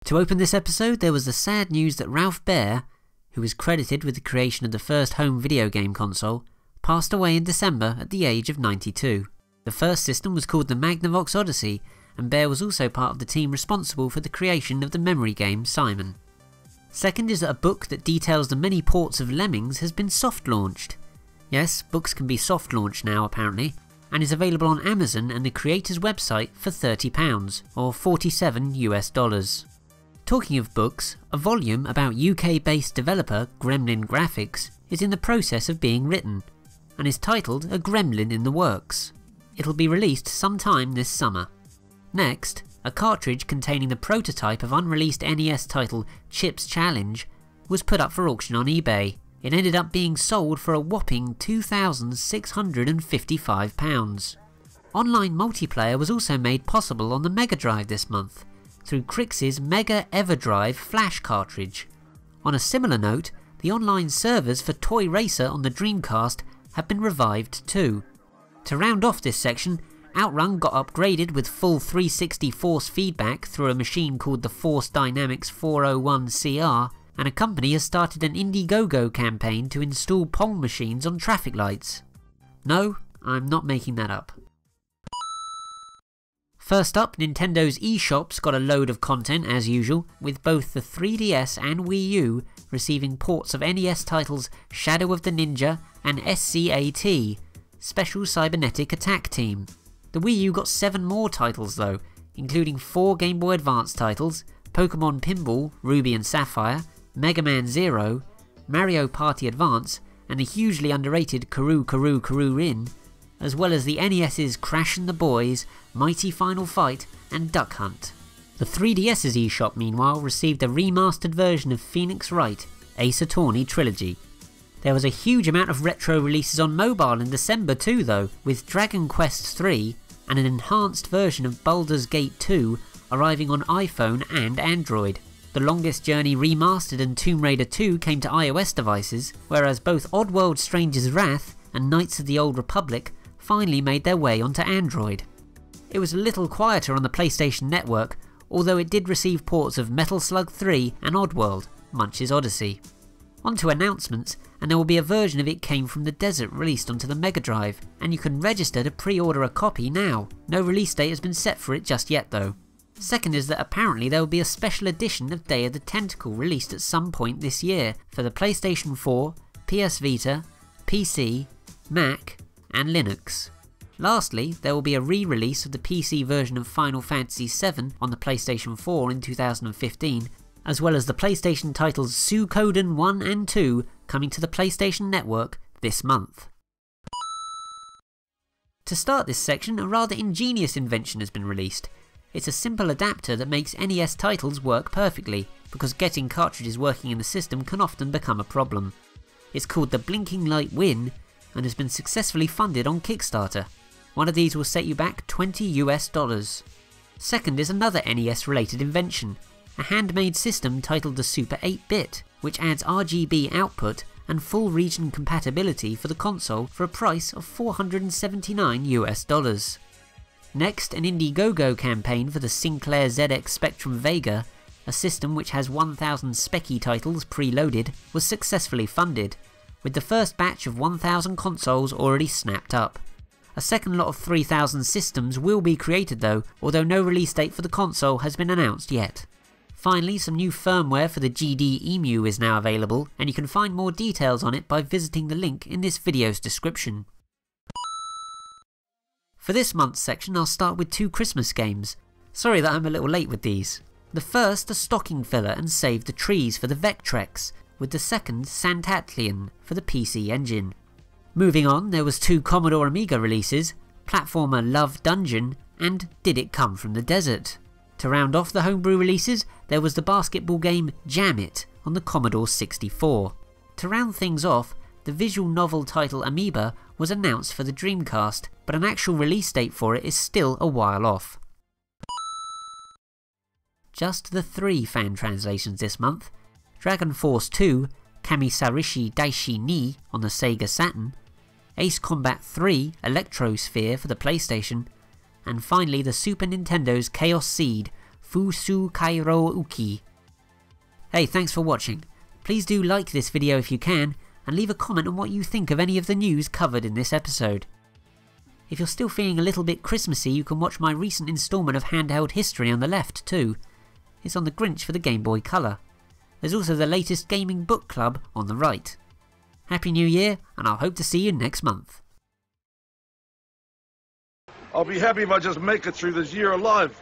To open this episode, there was the sad news that Ralph Baer, who is credited with the creation of the first home video game console, passed away in December at the age of 92. The first system was called the Magnavox Odyssey, and Baer was also part of the team responsible for the creation of the memory game Simon. Second is that a book that details the many ports of Lemmings has been soft-launched. Yes, books can be soft-launched now apparently, and is available on Amazon and the creator's website for £30, or $47 US. Talking of books, a volume about UK-based developer Gremlin Graphics is in the process of being written, and is titled A Gremlin in the Works. It'll be released sometime this summer. Next, a cartridge containing the prototype of unreleased NES title Chip's Challenge was put up for auction on eBay. It ended up being sold for a whopping £2,655. Online multiplayer was also made possible on the Mega Drive this month, through Crix's Mega Everdrive flash cartridge. On a similar note, the online servers for Toy Racer on the Dreamcast have been revived too. To round off this section, Outrun got upgraded with full 360 force feedback through a machine called the Force Dynamics 401CR, and a company has started an Indie GoGo campaign to install Pong machines on traffic lights. No, I'm not making that up. First up, Nintendo's eShop's got a load of content as usual, with both the 3DS and Wii U receiving ports of NES titles Shadow of the Ninja and SCAT, Special Cybernetic Attack Team. The Wii U got 7 more titles though, including 4 Game Boy Advance titles, Pokemon Pinball, Ruby and Sapphire, Mega Man Zero, Mario Party Advance, and the hugely underrated Kuru Kuru Kuru Rin, as well as the NES's Crash and the Boys, Mighty Final Fight, and Duck Hunt. The 3DS's eShop meanwhile received a remastered version of Phoenix Wright, Ace Attorney Trilogy. There was a huge amount of retro releases on mobile in December too though, with Dragon Quest III and an enhanced version of Baldur's Gate 2 arriving on iPhone and Android. The Longest Journey Remastered and Tomb Raider 2 came to iOS devices, whereas both Oddworld Stranger's Wrath and Knights of the Old Republic finally made their way onto Android. It was a little quieter on the PlayStation Network, although it did receive ports of Metal Slug 3 and Oddworld, Munch's Odyssey. On to announcements, and there will be a version of It Came From the Desert released onto the Mega Drive, and you can register to pre-order a copy now. No release date has been set for it just yet though. Second is that apparently there will be a special edition of Day of the Tentacle released at some point this year for the PlayStation 4, PS Vita, PC, Mac, and Linux. Lastly, there will be a re-release of the PC version of Final Fantasy VII on the PlayStation 4 in 2015, as well as the PlayStation titles Suikoden 1 and 2 coming to the PlayStation Network this month. To start this section, a rather ingenious invention has been released. It's a simple adapter that makes NES titles work perfectly, because getting cartridges working in the system can often become a problem. It's called the Blinking Light Win, and has been successfully funded on Kickstarter. One of these will set you back $20 US. Second is another NES related invention, a handmade system titled the Super 8-Bit, which adds RGB output and full region compatibility for the console for a price of $479 US. Next, an Indie GoGo campaign for the Sinclair ZX Spectrum Vega, a system which has 1,000 Speccy titles preloaded, was successfully funded, with the first batch of 1,000 consoles already snapped up. A second lot of 3,000 systems will be created though, although no release date for the console has been announced yet. Finally, some new firmware for the GD EMU is now available, and you can find more details on it by visiting the link in this video's description. For this month's section, I'll start with 2 Christmas games. Sorry that I'm a little late with these. The first, a stocking filler and Save the Trees for the Vectrex, with the second, Santatlian for the PC Engine. Moving on, there was 2 Commodore Amiga releases, platformer Love Dungeon and Did It Come From the Desert. To round off the homebrew releases, there was the basketball game Jam It on the Commodore 64. To round things off, the visual novel title Amoeba was announced for the Dreamcast, but an actual release date for it is still a while off. Just the 3 fan translations this month: Dragon Force 2, Kamisarishi Daishi Ni on the Sega Saturn, Ace Combat 3 Electrosphere for the PlayStation, and finally the Super Nintendo's Chaos Seed Fusu Kairo Uki. Hey, thanks for watching. Please do like this video if you can, and leave a comment on what you think of any of the news covered in this episode. If you're still feeling a little bit Christmassy, you can watch my recent instalment of Handheld History on the left too. It's on the Grinch for the Game Boy Color. There's also the latest Gaming Book Club on the right. Happy New Year, and I'll hope to see you next month. I'll be happy if I just make it through this year alive.